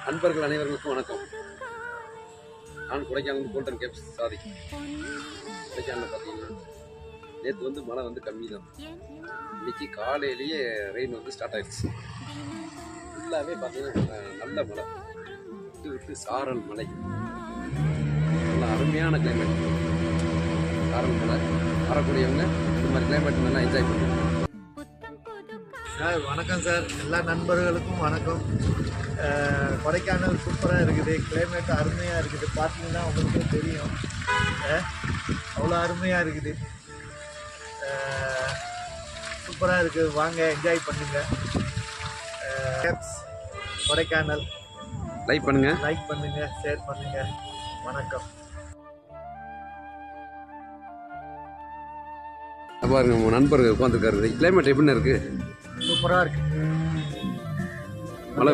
நண்பர்கள் அனைவருக்கும் வணக்கம். நான் கொடைக்கானல் கோல்டன் கேப்ஸ் சாதி. கொடைக்கானல் பார்த்தீங்கன்னா நேற்று மழை கம்மி தான். இன்னைக்கு காலையிலேயே ரெயின் ஸ்டார்ட் ஆயிடுச்சு. ஃபுல்லாகவே பார்த்தீங்கன்னா நல்ல மழை, விட்டு விட்டு சாரல் மழை, நல்ல அருமையான கிளைமேட். சாரல் மழை வரக்கூடியவங்க இந்த மாதிரி கிளைமேட் நல்லா என்ஜாய் பண்ணுவாங்க. சார் வணக்கம் சார், எல்லா நண்பர்களுக்கும் வணக்கம். கொடைக்கானல் சூப்பராக இருக்குது, கிளைமேட் அருமையாக இருக்குது. பார்த்தீங்கன்னா உங்களுக்கே தெரியும், அவ்வளோ அருமையாக இருக்குது, சூப்பராக இருக்குது. வாங்க என்ஜாய் பண்ணுங்கள். கொடைக்கானல் லைக் பண்ணுங்கள், ஷேர் பண்ணுங்கள். வணக்கம். பாருங்க, உங்கள் நண்பர்கள் உட்காந்துருக்காரு. கிளைமேட் எப்படின்னு இருக்குது? சூப்பராக இருக்குது. மழை